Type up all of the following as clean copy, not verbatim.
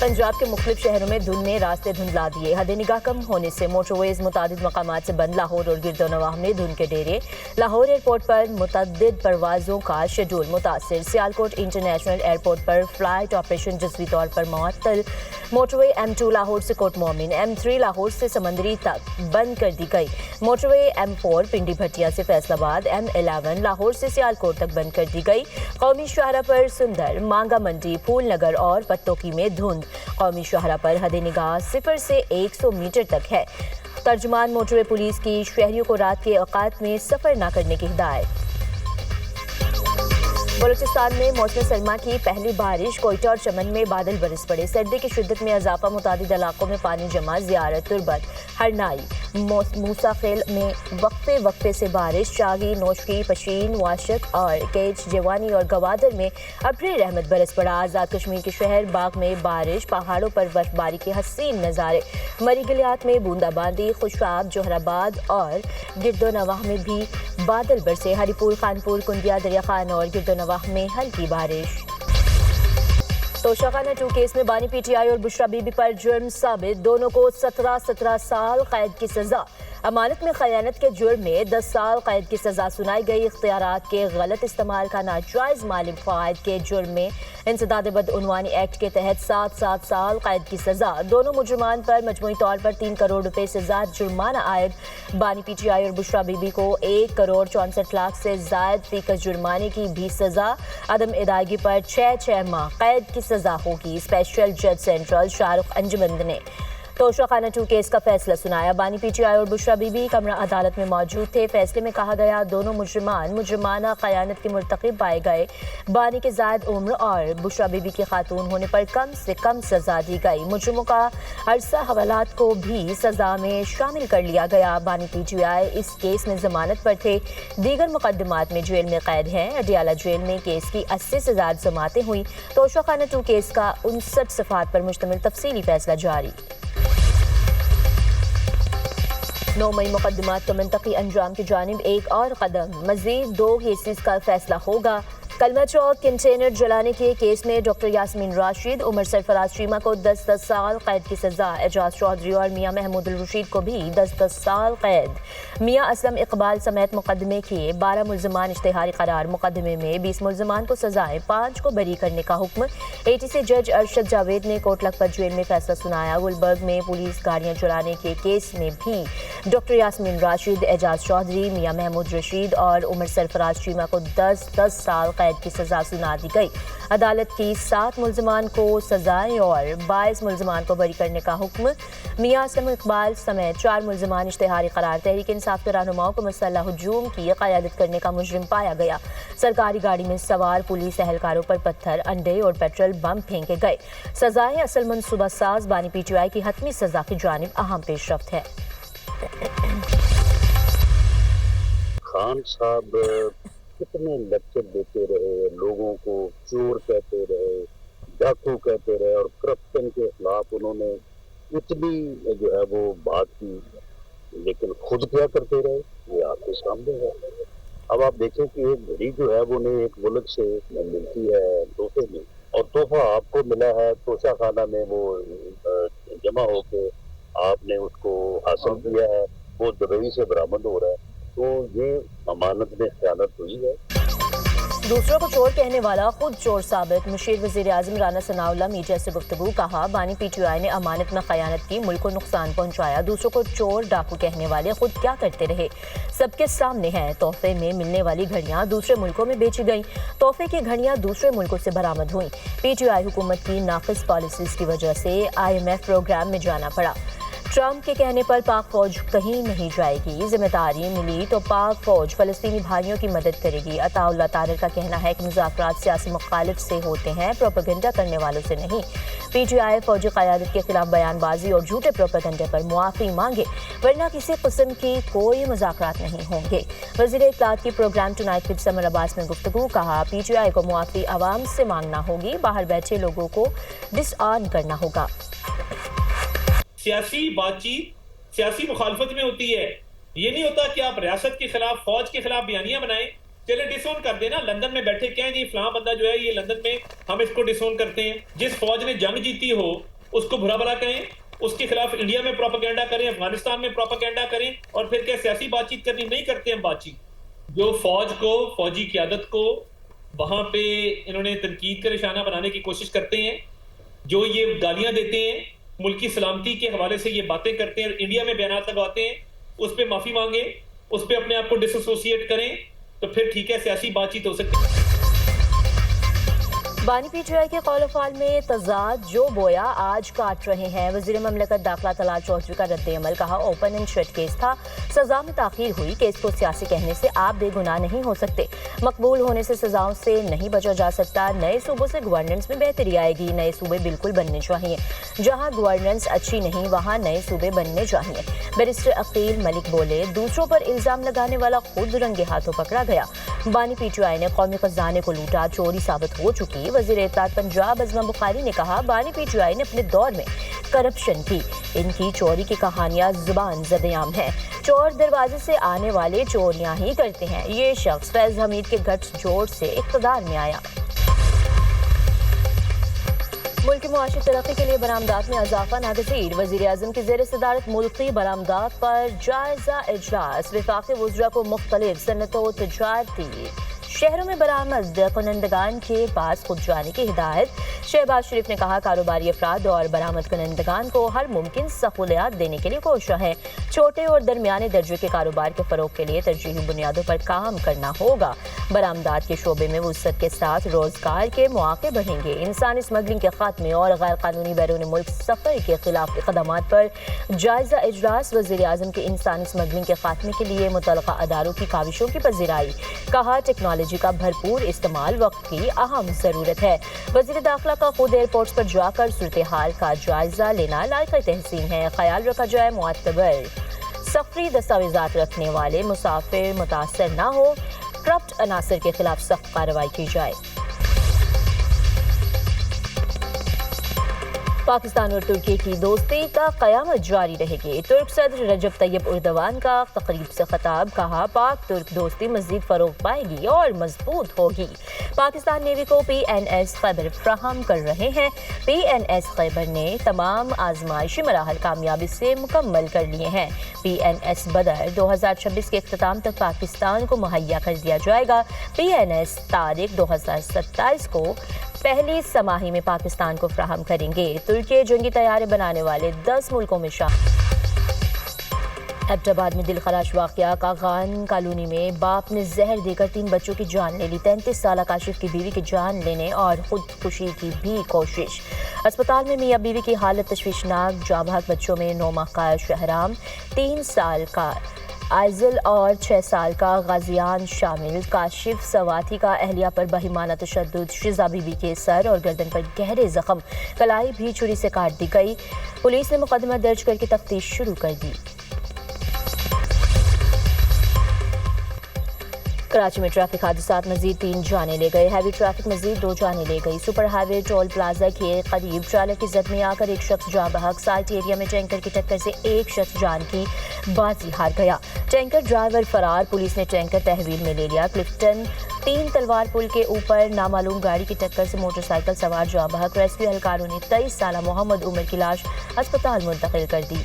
पंजाब के मुख्तलिफ शहरों में धुंध ने रास्ते धुंधला दिए। हद निगाह कम होने से मोटरवेज मुतादिद मकामात से बंद। लाहौर और गिरदोनवाह में धुंध के डेरे। लाहौर एयरपोर्ट पर मुतअद्दिद परवाज़ों का शेड्यूल मुतासिर। सियालकोट इंटरनेशनल एयरपोर्ट पर फ्लाइट ऑपरेशन जज़वी तौर पर मुअत्तल। मोटरवे M2 लाहौर से कोट मोमिन, M3 लाहौर से समंदरी तक बंद कर दी गई। मोटरवे M4 पिंडी भटिया से फैसलाबाद, M11 लाहौर से सियालकोट तक बंद कर दी गई। कौमी शाहरा पर सुंदर, मांगा मंडी, फूल नगर और पत्तोकी में धुंध। कौमी शाहरा पर हद निगाह 0 से 100 मीटर तक है। तर्जुमान मोटरवे पुलिस की शहरियों को रात के औकात में सफर न करने की हिदायत। बलूचिस्तान में मौसम सरमा की पहली बारिश। कोयटा और चमन में बादल बरस पड़े। सर्दी की शिद्दत में इजाफा। मुतादिद इलाकों में पानी जमा। ज़ियारत, तुरबत, हरनाई, मूसाखेल में वक्फे वक्फे से बारिश। चागी, नौशकी, पशीन, वाशक और केच, जवानी और गवादर में अब्र रहमत बरस पड़ा। आज़ाद कश्मीर के शहर बाग में बारिश। पहाड़ों पर बर्फबारी के हसीन नज़ारे। मरी गलियात में बूंदाबांदी। खुशाब, जोहराबाद और गिरदोनवाह में भी बादल बरसे। हरीपुर, खानपुर, कुंडिया, दरिया खान और गिरदोनवाह में हल्की बारिश। तोशाखाना 2 केस में बानी PTI और बुशरा बीबी पर जुर्म साबित। दोनों को 17 साल कैद की सजा। अमानत में खयानत के जुर्म में 10 साल कैद की सजा सुनाई गई। इख्तियारात के गलत इस्तेमाल का नाजायज माली फ़वाइद के जुर्म में इंसदाद बदउनवानी एक्ट के तहत 7 साल कैद की सजा। दोनों मुजरिमान पर मजमूई तौर पर 3 करोड़ रुपए से ज़ायद जुर्माना आयद। बानी PTI और बुशरा बीबी को 1 करोड़ 64 लाख से ज़ायद फीकस जुर्माने की भी सजा। अदम अदायगी पर 6 माह कैद की सजा होगी। स्पेशल जज सेंट्रल शाहरुख अंजुमंद ने तोशाखाना 2 केस का फैसला सुनाया। बानी PTI और बुशरा बीबी कमरा अदालत में मौजूद थे। फैसले में कहा गया दोनों मुजरिमान मुजरिमाना खयानत के मुर्तकिब पाए गए। बानी के ज़ायद उम्र और बुशरा बीबी की खातून होने पर कम से कम सजा दी गई। मुजरिमों का अरसा हवालात को भी सजा में शामिल कर लिया गया। बानी PTI इस केस में जमानत पर थे। दीगर मुकदमात में जेल में कैद हैं। अडियाला जेल में केस की 80 से ज़्यादा जमातें हुई। तोशाखाना 2 केस का 59 सफ़हात पर मुश्तमिल तफसीली फैसला जारी। 9 मई मुकदमात को मंतकी अंजाम की जानिब एक और कदम। मज़ीद 2 केसेस का फैसला होगा। कलमा चौक कंटेनर जलाने के केस में डॉक्टर यास्मीन राशिद, उमर सरफराज चीमा को 10 साल कैद की सजा। एजाज चौधरी और मियां महमूद रशीद को भी 10 साल कैद। मियां असलम इकबाल समेत मुकदमे के 12 मुल्ज़मान इश्तिहारी करार। मुकदमे में 20 मुल्ज़मान को सजाएं, 5 को बरी करने का हुक्म। ATC जज अरशद जावेद ने कोट लखपत जेल में फैसला सुनाया। गुलबर्ग में पुलिस गाड़ियां चुराने के केस में भी डॉक्टर यास्मीन राशिद, एजाज चौधरी, मियां महमूद रशीद और उमर सरफराज चीमा को 10 साल कैद की सजा सुना दी गई। अदालत की 7 मुल्ज़मान को सजाएं और 22 मुल्ज़मान को बरी करने का हुक्म। मियां असलम इकबाल समेत 4 मुल्ज़मान इश्तिहारी करार। तहरीक इंसाफ के रहनुमाओं को मुसल्लह हुजूम की क़यादत करने का मुजरिम पाया गया। सरकारी गाड़ी में सवार पुलिस एहलकारों पर पत्थर, अंडे और पेट्रोल बम फेंके गए। सजाएं असल मनसूबा साज। बानी PTI की हतमी सजा की जानिब अहम पेशरफ्त है। खान साहब कितने लेक्चर देते रहे, लोगों को चोर कहते रहे, डाकू कहते रहे और करप्शन के खिलाफ उन्होंने इतनी जो है वो बात की, लेकिन खुद क्या करते रहे ये आपके सामने है। अब आप देखें कि एक घड़ी जो है वो उन्हें एक मुल्क से मिलती है तोहफे में, और तोहफा आपको मिला है तोशाखाना में, वो जमा होके आपने उसको हासिल किया है, वो दुबई से बरामद हो रहा है, तो ये अमानत में खयानत हुई है। दूसरों को चोर कहने वाला खुद चोर साबित। मुशीर वज़ीर आज़म राना सनाउल्लाह मीडिया से गुफ्तगू। कहा बानी PTI ने अमानत में खयानत की, मुल्क को नुकसान पहुंचाया। दूसरों को चोर डाकू कहने वाले खुद क्या करते रहे सबके सामने है। तोहफे में मिलने वाली घड़ियां दूसरे मुल्कों में बेची गईं। तोहफे की घड़ियां दूसरे मुल्कों से बरामद हुईं। PTI हुकूमत की नाक़िस पॉलिसीज़ की वजह से IMF प्रोग्राम में जाना पड़ा। ट्रंप के कहने पर पाक फौज कहीं नहीं जाएगी। जिम्मेदारी मिली तो पाक फौज फलस्तीनी भाइयों की मदद करेगी। अताउल्लाह तारर का कहना है कि मुज़ाकरात सियासी मुखालिफ से होते हैं, प्रोपेगेंडा करने वालों से नहीं। PTI फौजी क़यादत के खिलाफ बयानबाजी और झूठे प्रोपेगेंडे पर मुआफ़ी मांगे, वरना किसी किस्म की कोई मुज़ाकरात नहीं होंगे। वज़ीर इत्तलात की programme tonight with Samar Abbas ने गुफ्तगू। कहा PTI को मुआफ़ी आवाम से मांगना होगी, बाहर बैठे लोगों को डिसआर्म करना होगा। सियासी बातचीत सियासी मुखालफत में होती है। ये नहीं होता कि आप रियासत के खिलाफ, फौज के खिलाफ बयानियां बनाएं। چلے ڈسون کر دینا، لندن میں بیٹھے کہیں جی فلاں بندہ جو ہے یہ لندن میں ہم اس کو ڈسون کرتے ہیں. جس فوج نے جنگ جیتی ہو اس کو برا بلا کہیں، اس کے خلاف انڈیا میں پروپیگنڈا کریں، افغانستان میں پروپیگنڈا کریں، اور پھر کیا سیاسی بات چیت کرنی؟ نہیں کرتے ہم بات چیت. جو فوج کو، فوجی قیادت کو وہاں پہ انہوں نے تنقید کا نشانہ بنانے کی کوشش کرتے ہیں، جو یہ گالیاں دیتے ہیں، ملکی سلامتی کے حوالے سے یہ باتیں کرتے ہیں، انڈیا میں بیانات لگواتے ہیں، اس پہ معافی مانگیں، اس پہ اپنے آپ کو ڈس ایسوسیٹ کریں، تو پھر ٹھیک ہے سیاسی بات چیت ہو سکتی ہے. بانی پی ٹی آئی کے قول و فعال میں تضاد جو بویا آج کاٹ رہے ہیں. وزیر مملکت داخلہ طلال چودھری کا رد عمل، کہا اوپن اینڈ شٹ کیس تھا، سزا میں تاخیر ہوئی، کیس کو سیاسی کہنے سے آپ بے گناہ نہیں ہو سکتے، مقبول ہونے سے سزاؤں سے نہیں بچا جا سکتا. نئے صوبوں سے گورننس میں بہتری آئے گی، نئے صوبے بالکل بننے چاہیے، جہاں گورننس اچھی نہیں وہاں نئے صوبے بننے چاہیے. بیرسٹر عقیل ملک بولے، دوسروں پر الزام لگانے والا خود رنگے ہاتھوں پکڑا گیا. بانی پی ٹی آئی نے قومی خزانے کو لوٹا، چوری ثابت ہو چکی. وزیر اطلاعات پنجاب ازما بخاری نے کہا، بانی پی ٹی آئی نے اپنے دور میں کرپشن کی، ان کی چوری کی کہانیاں زبان زدیام ہیں، چور دروازے سے آنے والے چوریاں ہی کرتے ہیں. یہ شخص فیض حمید کے گٹھ جوڑ سے اقتدار میں آیا. ملک کی معاشی ترقی کے لیے برآمدات میں اضافہ ناگزیر. وزیر اعظم کی زیر صدارت ملکی برآمدات پر جائزہ اجلاس. وفاقی وزراء کو مختلف صنعتوں و تجارتی شہروں میں برآمد کنندگان کے پاس خود جانے کی ہدایت. شہباز شریف نے کہا، کاروباری افراد اور برآمد کنندگان کو ہر ممکن سہولیات دینے کے لیے کوشاں ہے. چھوٹے اور درمیانے درجے کے کاروبار کے فروغ کے لیے ترجیحی بنیادوں پر کام کرنا ہوگا. برآمدات کے شعبے میں وسعت کے ساتھ روزگار کے مواقع بڑھیں گے. انسانی اسمگلنگ کے خاتمے اور غیر قانونی بیرون ملک سفر کے خلاف اقدامات پر جائزہ اجلاس. وزیر اعظم کی انسانی اسمگلنگ کے خاتمے کے لیے متعلقہ اداروں کی کاوشوں کی پذیرائی. کہا، ٹیکنالوجی کا بھرپور استعمال وقت کی اہم ضرورت ہے. وزیر داخلہ کا خود ایئرپورٹس پر جا کر صورتحال کا جائزہ لینا لائق تحسین ہے. خیال رکھا جائے معتبر سفری دستاویزات رکھنے والے مسافر متاثر نہ ہو. کرپٹ عناصر کے خلاف سخت کارروائی کی جائے. پاکستان اور ترکی کی دوستی کا قیامت جاری رہے گی. ترک صدر رجب طیب اردوان کا تقریب سے خطاب. کہا، پاک ترک دوستی مزید فروغ پائے گی اور مضبوط ہوگی. پاکستان نیوی کو پی این ایس خیبر فراہم کر رہے ہیں. پی این ایس خیبر نے تمام آزمائشی مراحل کامیابی سے مکمل کر لیے ہیں. پی این ایس بدر 2026 کے اختتام تک پاکستان کو مہیا کر دیا جائے گا. پی این ایس تاریخ 2027 کو پہلی سماہی میں پاکستان کو فراہم کریں گے. ترکی جنگی طیارے بنانے والے 10 ملکوں میں شامل. ایبٹ آباد میں دلخراش واقعہ. کاغان کالونی میں باپ نے زہر دے کر 3 بچوں کی جان لے لی. 33 سالہ کاشف کی بیوی کی جان لینے اور خودکشی کی بھی کوشش. اسپتال میں میاں بیوی کی حالت تشویشناک. جاں بحق بچوں میں 9 ماہ کا شہرام، 3 سال کا آئزل اور 6 سال کا غازیان شامل. کاشف سواتی کا اہلیہ پر بہیمانہ تشدد. شیزا بی بی کے سر اور گردن پر گہرے زخم، کلائی بھی چھری سے کاٹ دی گئی. پولیس نے مقدمہ درج کر کے تفتیش شروع کر دی. کراچی میں ٹریفک حادثات، مزید 3 جانیں لے گئے. ہیوی ٹریفک مزید 2 جانیں لے گئی. سپر ہائی وے ٹول پلازا کے قریب چالک کی زد میں آ کر ایک شخص جاں بحق. سائٹ ایریا میں ٹینکر کی ٹکر سے ایک شخص جان کی بازی ہار گیا. ٹینکر ڈرائیور فرار. پولیس نے ٹینکر تحویل میں لے لیا. کلفٹن 3 تلوار پل کے اوپر نامعلوم گاڑی کی ٹکر سے موٹر سائیکل سوار جاں بحق. ریسکیو اہلکاروں نے 23 سالہ محمد عمر کی لاش اسپتال منتقل کر دی.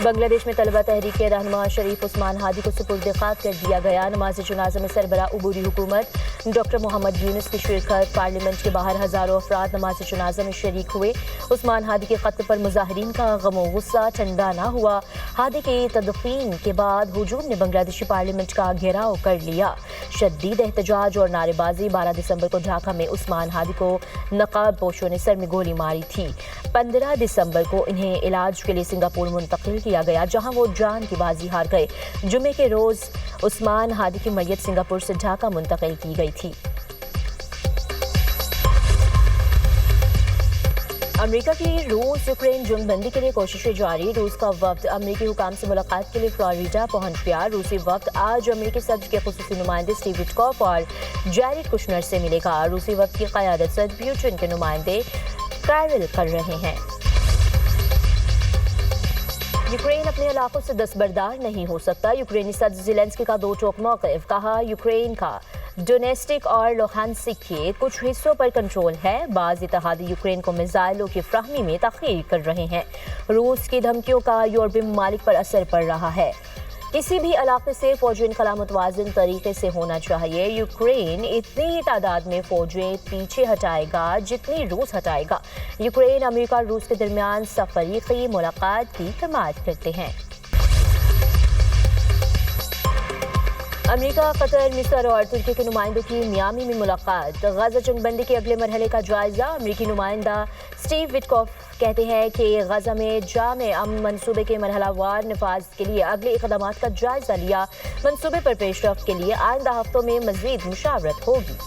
بنگلہ دیش میں طلبہ تحریک کے رہنما شریف عثمان ہادی کو سپرد خاک کر دیا گیا. نماز جنازہ میں سربراہ عبوری حکومت ڈاکٹر محمد یونس کی شرکت. پارلیمنٹ کے باہر ہزاروں افراد نماز جنازہ میں شریک ہوئے. عثمان ہادی کے قتل پر مظاہرین کا غم و غصہ ٹھنڈا نہ ہوا. ہادی کی تدفین کے بعد ہجوم نے بنگلہ دیشی پارلیمنٹ کا گھیراؤ کر لیا. شدید احتجاج اور نعرے بازی. 12 دسمبر کو ڈھاکہ میں عثمان ہادی کو نقاب پوشوں نے سر میں گولی ماری تھی. 15 دسمبر کو انہیں علاج کے لیے سنگاپور منتقل کیا گیا، جہاں وہ جان کی بازی ہار گئے. جمعے کے روز عثمان ہادی کی میت سنگاپور سے ڈھاکہ منتقل کی گئی تھی. امریکہ کی روس یوکرین جنگ بندی کے لیے کوششیں جاری. روس کا وفد امریکی حکام سے ملاقات کے لیے فلوریڈا پہنچ گیا. روسی وفد آج امریکی صدر کے خصوصی نمائندے اسٹیو وٹکوف اور جیریڈ کشنر سے ملے گا. روسی وفد کی قیادت صدر پیوٹن کے نمائندے کیرل کر رہے ہیں. यूक्रेन अपने इलाकों से दस्तबरदार नहीं हो सकता। यूक्रेनी सदर ज़ेलेंस्की का दो टोक मौक़िफ़। कहा, यूक्रेन का डोनेस्टिक और लुहानस्क के कुछ हिस्सों पर कंट्रोल है। बाज़ इत्तेहादी यूक्रेन को मिसाइलों की फ्राहमी में तख़यीर कर रहे हैं। रूस की धमकियों का यूरोपीय ममालिक पर असर पड़ रहा है। किसी भी इलाके से फौजी इनखला मुतवाज़िन तरीके से होना चाहिए। यूक्रेन इतनी ही तादाद में फौजें पीछे हटाएगा जितनी रूस हटाएगा। यूक्रेन अमेरिका और रूस के दरमियान सफरीकी मुलाकात की हिमायत करते हैं। अमेरिका, कतर, मिस्र और तुर्की के नुमाइंदों की मियामी में मुलाकात। गजा जंगबंदी के अगले मरहले का जायजा। अमेरिकी नुमाइंदा स्टीव विटकॉफ कहते हैं कि गजा में जामे अमन मंसूबे के मरहलावार नफाज के लिए अगले इक़दामात का जायजा लिया। मंसूबे पर पेशरफ्त के लिए आइंदा हफ्तों में मज़ीद मुशावरत होगी।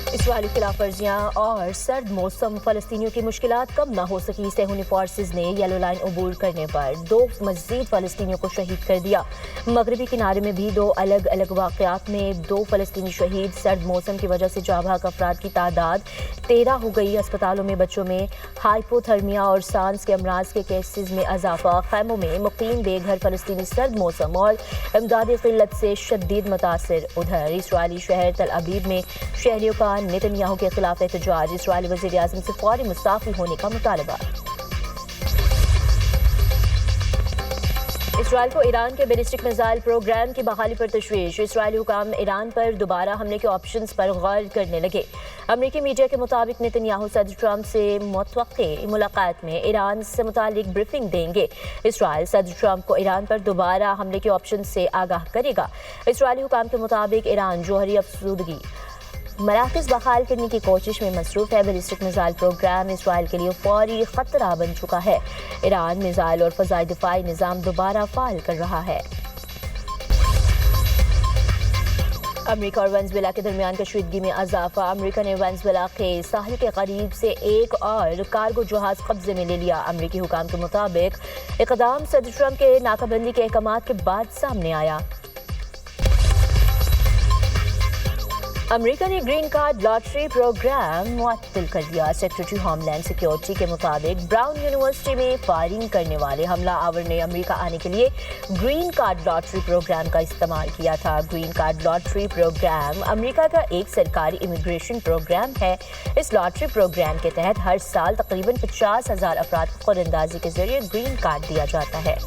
इस्राइली खिलाफ वर्जियां और सर्द मौसम फ़लस्तीनियों की मुश्किलात कम न हो सकी। सेहूनी फोर्सेस ने येलो लाइन अबूर करने पर 2 मज़ीद फ़लस्तीनियों को शहीद कर दिया। मगरबी किनारे में भी 2 अलग अलग वाक़यात में 2 फ़लस्तीनी शहीद। सर्द मौसम की वजह से जाँ भाग अफराद की तादाद 13 हो गई। अस्पतालों में बच्चों में हाइपोथर्मिया और सांस के अमराज के केसेस में इजाफा। खैमों में मुकीम बेघर फ़लस्तीनी सर्द मौसम और इमदादी क़िल्लत से शदीद मुतासिर। उधर इस्राइली शहर तल अबीब में शहरियों का नेतन्याहू के खिलाफ एहतजाज। इस्राइली वज़ीर आज़म से फौरी मुस्ताफ़ी होने का मुतालबा। इसराइल को ईरान के बैलिस्टिक मिसाइल प्रोग्राम की बहाली पर तशवीश। इसराइली हुकाम ईरान पर दोबारा हमले के ऑप्शंस पर गौर करने लगे। अमरीकी मीडिया के मुताबिक नेतन्याहू सदर ट्रंप से मुतवक्की मुलाकात में ईरान से मुतालिक ब्रीफिंग देंगे। इसराइल सदर ट्रंप को ईरान पर दोबारा हमले के ऑप्शन से आगाह करेगा। इसराइली हुकाम के मुताबिक ईरान जौहरी अफसुदगी मराकज़ बहाल करने की कोशिश में मसरूफ़ है। बैलिस्टिक मिसाइल प्रोग्राम इसराइल के लिए फौरी ख़तरा बन चुका है। ईरान मिसाइल और फ़ज़ाई दिफ़ाई निज़ाम दोबारा फ़ाल कर रहा है। अमेरिका और वेनेज़ुएला के दरमियान कशीदगी में इजाफा। अमेरिका ने वेनेज़ुएला के साहिल के करीब से एक और कार्गो जहाज़ कब्जे में ले लिया। अमेरिकी हुकाम के मुताबिक इक़दाम सदर ट्रंप के नाकाबंदी के अहकामात के बाद सामने आया। अमेरिका ने ग्रीन कार्ड लॉटरी प्रोग्राम मुअत्तल कर दिया। सेक्रेटरी होमलैंड सिक्योरिटी के मुताबिक ब्राउन यूनिवर्सिटी में फायरिंग करने वाले हमला आवर ने अमेरिका आने के लिए ग्रीन कार्ड लॉटरी प्रोग्राम का इस्तेमाल किया था। Green card lottery programme America का एक सरकारी इमिग्रेशन प्रोग्राम है। इस लॉटरी प्रोग्राम के तहत हर साल तकरीबन 50,000 अफराद को ख़ुद अंदाज़ी के जरिए ग्रीन कार्ड दिया जाता है।